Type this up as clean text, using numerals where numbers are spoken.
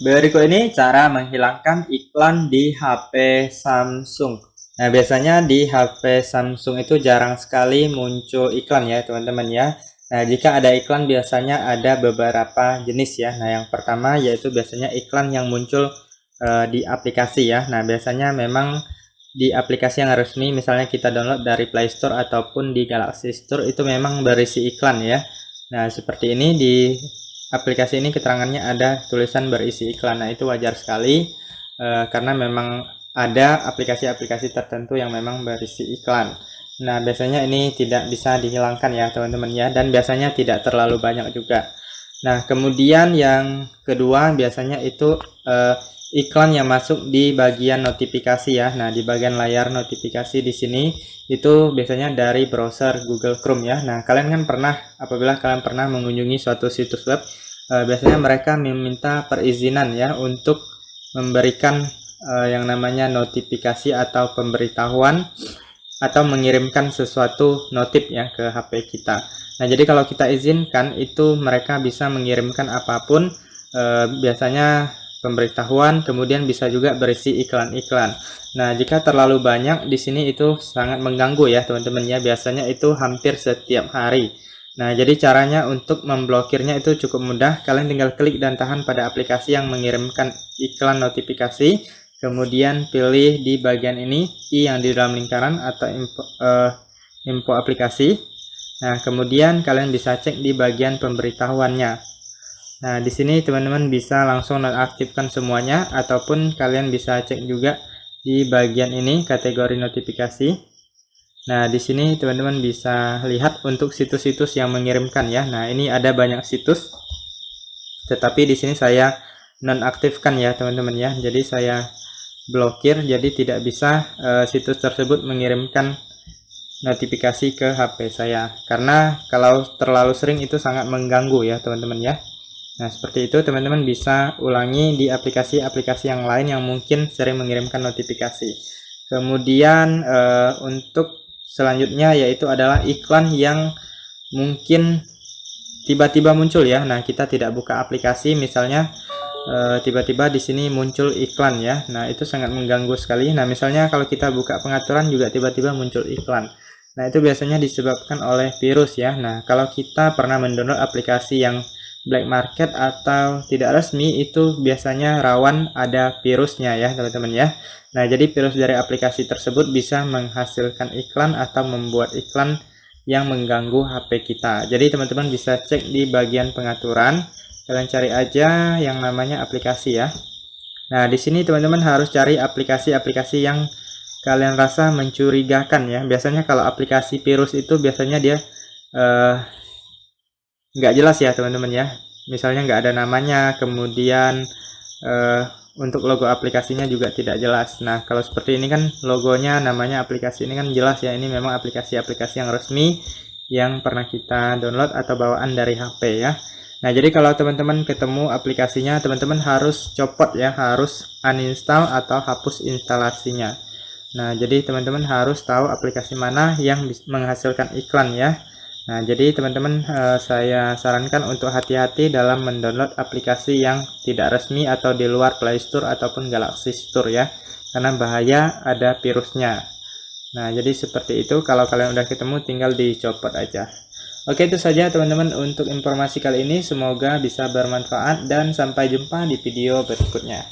Berikut ini cara menghilangkan iklan di HP Samsung. Nah, biasanya di HP Samsung itu jarang sekali muncul iklan ya, teman-teman ya. Nah, jika ada iklan biasanya ada beberapa jenis ya. Nah, yang pertama yaitu biasanya iklan yang muncul di aplikasi ya. Nah, biasanya memang di aplikasi yang resmi, misalnya kita download dari Play Store ataupun di Galaxy Store, itu memang berisi iklan ya. Nah, seperti ini di aplikasi ini keterangannya ada tulisan berisi iklan. Nah, itu wajar sekali karena memang ada aplikasi-aplikasi tertentu yang memang berisi iklan. Nah, biasanya ini tidak bisa dihilangkan ya teman-teman ya, dan biasanya tidak terlalu banyak juga. Nah, kemudian yang kedua biasanya itu iklan yang masuk di bagian notifikasi ya. Nah, di bagian layar notifikasi di sini itu biasanya dari browser Google Chrome ya. Nah, kalian kan pernah, apabila kalian pernah mengunjungi suatu situs web, biasanya mereka meminta perizinan ya untuk memberikan yang namanya notifikasi atau pemberitahuan atau mengirimkan sesuatu notif ya ke HP kita. Nah, jadi kalau kita izinkan itu mereka bisa mengirimkan apapun, biasanya pemberitahuan, kemudian bisa juga berisi iklan-iklan. Nah, jika terlalu banyak di sini itu sangat mengganggu ya teman-teman ya. Biasanya itu hampir setiap hari. Nah, jadi caranya untuk memblokirnya itu cukup mudah. Kalian tinggal klik dan tahan pada aplikasi yang mengirimkan iklan notifikasi. Kemudian pilih di bagian ini I yang di dalam lingkaran atau info aplikasi. Nah, kemudian kalian bisa cek di bagian pemberitahuannya. Nah, di sini teman-teman bisa langsung nonaktifkan semuanya ataupun kalian bisa cek juga di bagian ini kategori notifikasi. Nah, di sini teman-teman bisa lihat untuk situs-situs yang mengirimkan ya. Nah, ini ada banyak situs. Tetapi di sini saya nonaktifkan ya, teman-teman ya. Jadi saya blokir, jadi tidak bisa situs tersebut mengirimkan notifikasi ke HP saya. Karena kalau terlalu sering itu sangat mengganggu ya, teman-teman ya. Nah, seperti itu teman-teman bisa ulangi di aplikasi-aplikasi yang lain yang mungkin sering mengirimkan notifikasi. Kemudian untuk selanjutnya yaitu adalah iklan yang mungkin tiba-tiba muncul ya. Nah, kita tidak buka aplikasi, misalnya tiba-tiba di sini muncul iklan ya. Nah, itu sangat mengganggu sekali. Nah, misalnya kalau kita buka pengaturan juga tiba-tiba muncul iklan. Nah, itu biasanya disebabkan oleh virus ya. Nah, kalau kita pernah mendownload aplikasi yang black market atau tidak resmi, itu biasanya rawan ada virusnya ya teman-teman ya. Nah, jadi virus dari aplikasi tersebut bisa menghasilkan iklan atau membuat iklan yang mengganggu HP kita. Jadi teman-teman bisa cek di bagian pengaturan, kalian cari aja yang namanya aplikasi ya. Nah, di sini teman-teman harus cari aplikasi-aplikasi yang kalian rasa mencurigakan ya. Biasanya kalau aplikasi virus itu biasanya dia nggak jelas ya teman-teman ya. Misalnya nggak ada namanya, kemudian untuk logo aplikasinya juga tidak jelas. Nah, kalau seperti ini kan logonya, namanya aplikasi ini kan jelas ya. Ini memang aplikasi-aplikasi yang resmi yang pernah kita download atau bawaan dari HP ya. Nah, jadi kalau teman-teman ketemu aplikasinya, teman-teman harus copot ya, harus uninstall atau hapus instalasinya. Nah, jadi teman-teman harus tahu aplikasi mana yang menghasilkan iklan ya. Nah, jadi teman-teman saya sarankan untuk hati-hati dalam mendownload aplikasi yang tidak resmi atau di luar Play Store ataupun Galaxy Store ya. Karena bahaya ada virusnya. Nah, jadi seperti itu. Kalau kalian udah ketemu tinggal dicopot aja. Oke, itu saja teman-teman untuk informasi kali ini. Semoga bisa bermanfaat dan sampai jumpa di video berikutnya.